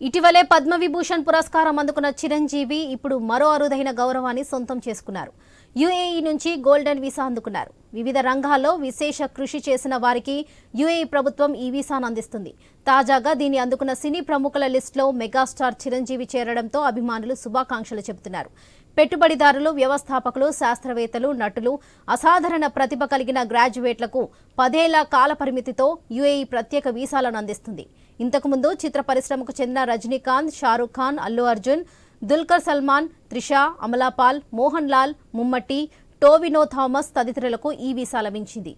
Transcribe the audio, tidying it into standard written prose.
ఇటీవలే పద్మవిభూషణ్ పురస్కారం అందుకున్న చిరంజీవి ఇప్పుడు మరో అరుదైన గౌరవాన్ని సొంతం చేసుకున్నారు. యుఏఈ నుంచి గోల్డెన్ వీసా అందుకున్నారు. వివిధ రంగాల్లో విశేష కృషి చేసిన వారికి యుఏఈ ప్రభుత్వం ఈ వీసాను అందిస్తుంది. తాజాగా దీన్ని అందుకున్న సినీ ప్రముఖుల లిస్టులో మెగాస్టార్ చిరంజీవి చేరడంతో అభిమానులు శుభాకాంక్షలు చెబుతున్నారు. పెట్టుబడిదారులు, వ్యవస్థాపకులు, శాస్త్రవేత్తలు, నటులు, అసాధారణ ప్రతిభ కలిగిన గ్రాడ్యుయేట్లకు 10 ఏళ్ల కాల పరిమితితో యుఏఈ ప్రత్యేక వీసాలను అందిస్తుంది. ఇంతకుముందు చిత్ర పరిశ్రమకు చెందిన రజనీకాంత్, షారూక్ ఖాన్, అల్లు అర్జున్, దుల్కర్ సల్మాన్, త్రిష, అమలాపాల్, మోహన్ లాల్, ముమ్మట్టి, టోవినో థామస్ తదితరులకు ఈ వీసా లభించింది.